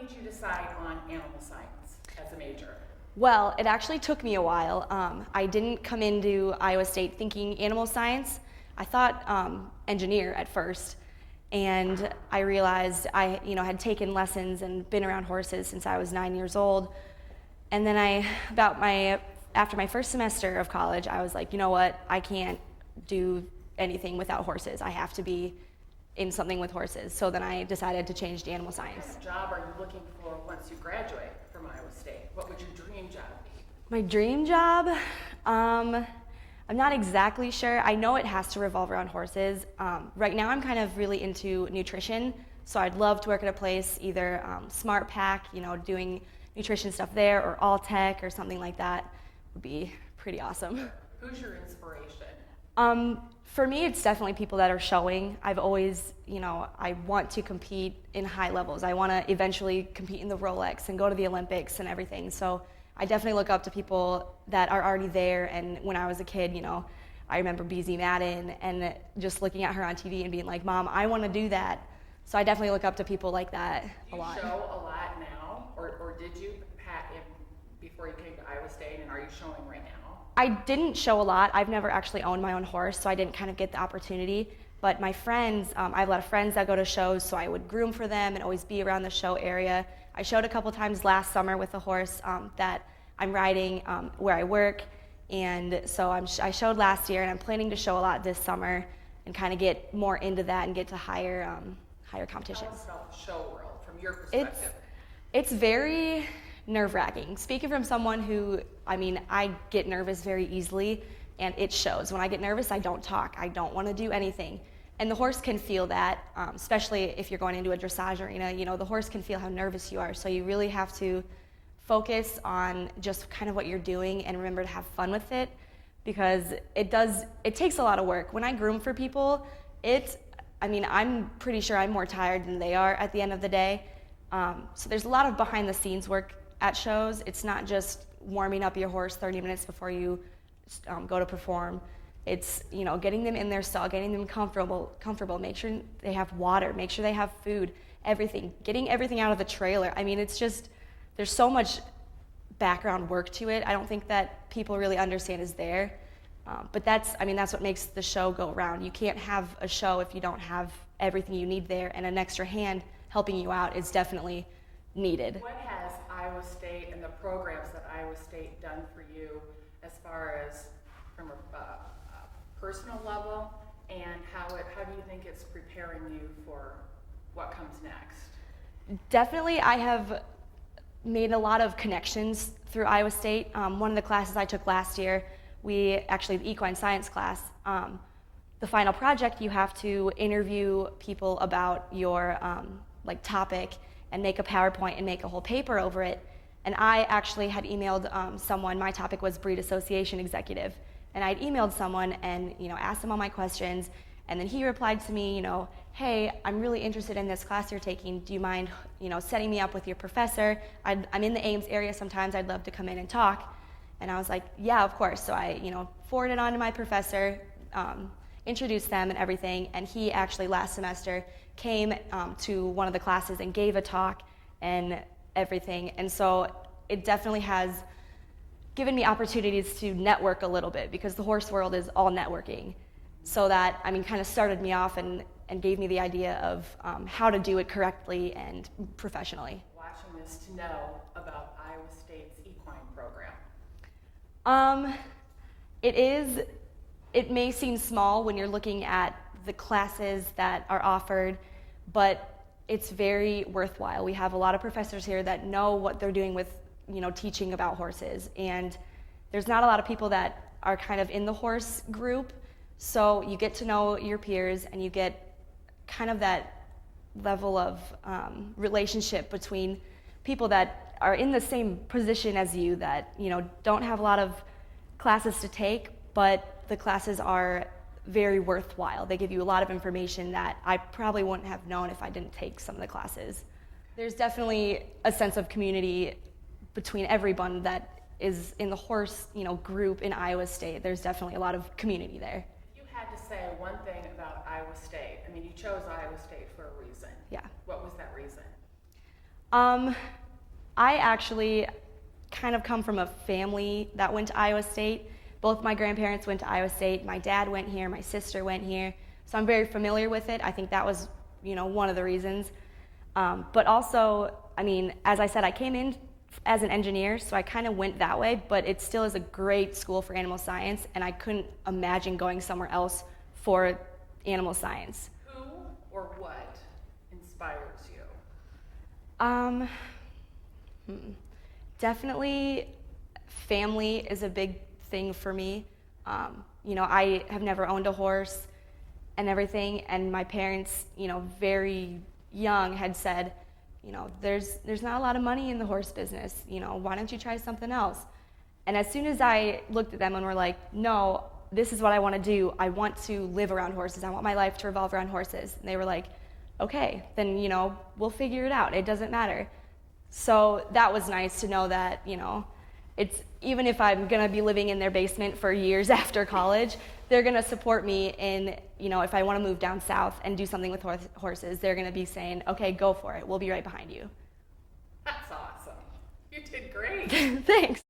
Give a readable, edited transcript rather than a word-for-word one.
made you decide on animal science as a major? Well, it actually took me a while. I didn't come into Iowa State thinking animal science. I thought engineer at first, and I realized I, had taken lessons and been around horses since I was 9 years old. And then after my first semester of college, I was like, you know what? I can't do anything without horses. I have to be in something with horses. So then I decided to change to animal science. What kind of job are you looking for once you graduate from Iowa State? What would your dream job be? My dream job? I'm not exactly sure. I know it has to revolve around horses. Right now I'm kind of really into nutrition, so I'd love to work at a place, either Smart Pack, doing nutrition stuff there, or All Tech or something like that would be pretty awesome. Who's your inspiration? For me, it's definitely people that are showing. I've always, I want to compete in high levels. I want to eventually compete in the Rolex and go to the Olympics and everything. So I definitely look up to people that are already there. And when I was a kid, I remember BZ Madden and just looking at her on TV and being like, Mom, I want to do that. So I definitely look up to people like that a lot. Do you show a lot now, or did you, Pat, before you came to Iowa State, and are you showing right now? I didn't show a lot. I've never actually owned my own horse, so I didn't kind of get the opportunity. But my friends, I have a lot of friends that go to shows, so I would groom for them and always be around the show area. I showed a couple times last summer with a horse that I'm riding where I work, and so I showed last year, and I'm planning to show a lot this summer and kind of get more into that and get to higher competitions. Tell us about the show world from your perspective. It's very nerve-wracking. Speaking from someone who, I get nervous very easily, and it shows. When I get nervous, I don't talk. I don't want to do anything. And the horse can feel that, especially if you're going into a dressage arena. The horse can feel how nervous you are. So you really have to focus on just kind of what you're doing and remember to have fun with it, because it takes a lot of work. When I groom for people, I'm pretty sure I'm more tired than they are at the end of the day. So there's a lot of behind the scenes work at shows. It's not just warming up your horse 30 minutes before you go to perform. It's getting them in their stall, getting them comfortable, make sure they have water, make sure they have food, everything, getting everything out of the trailer. It's just, there's so much background work to it. I don't think that people really understand is there. But that's what makes the show go around. You can't have a show if you don't have everything you need there, and an extra hand helping you out is definitely needed. What has Iowa State and the programs that Iowa State done for you as far as from a personal level, and how do you think it's preparing you for what comes next? Definitely, I have made a lot of connections through Iowa State. One of the classes I took last year, the equine science class, the final project, you have to interview people about your topic and make a PowerPoint and make a whole paper over it. And I actually had emailed someone. My topic was breed association executive, and I'd emailed someone and asked them all my questions, and then he replied to me, hey, I'm really interested in this class you're taking. Do you mind setting me up with your professor? I'm in the Ames area sometimes. I'd love to come in and talk. And I was like, yeah, of course. So I forwarded on to my professor, introduced them and everything, and he actually last semester came to one of the classes and gave a talk and everything. And so it definitely has given me opportunities to network a little bit, because the horse world is all networking. So that, kind of started me off and gave me the idea of how to do it correctly and professionally. Watching this to know about Iowa State's equine program. It may seem small when you're looking at the classes that are offered, but it's very worthwhile. We have a lot of professors here that know what they're doing with, teaching about horses, and there's not a lot of people that are kind of in the horse group, so you get to know your peers, and you get kind of that level of relationship between people that are in the same position as you, that don't have a lot of classes to take, but the classes are very worthwhile. They give you a lot of information that I probably wouldn't have known if I didn't take some of the classes. There's definitely a sense of community between everyone that is in the horse, group in Iowa State. There's definitely a lot of community there. If you had to say one thing about Iowa State, you chose Iowa State for a reason. Yeah. What was that reason? I actually kind of come from a family that went to Iowa State. Both my grandparents went to Iowa State. My dad went here. My sister went here. So I'm very familiar with it. I think that was, one of the reasons. But also, I mean, as I said, I came in as an engineer, so I kind of went that way, but it still is a great school for animal science, and I couldn't imagine going somewhere else for animal science. Who or what inspires you? Definitely family is a big thing for me. I have never owned a horse and everything, and my parents, very young had said, there's not a lot of money in the horse business, why don't you try something else? And as soon as I looked at them and were like, no, this is what I want to do. I want to live around horses. I want my life to revolve around horses. And they were like, okay, then, we'll figure it out. It doesn't matter. So that was nice to know that, it's even if I'm going to be living in their basement for years after college, they're going to support me in, if I want to move down south and do something with horses, they're going to be saying, okay, go for it. We'll be right behind you. That's awesome. You did great. Thanks.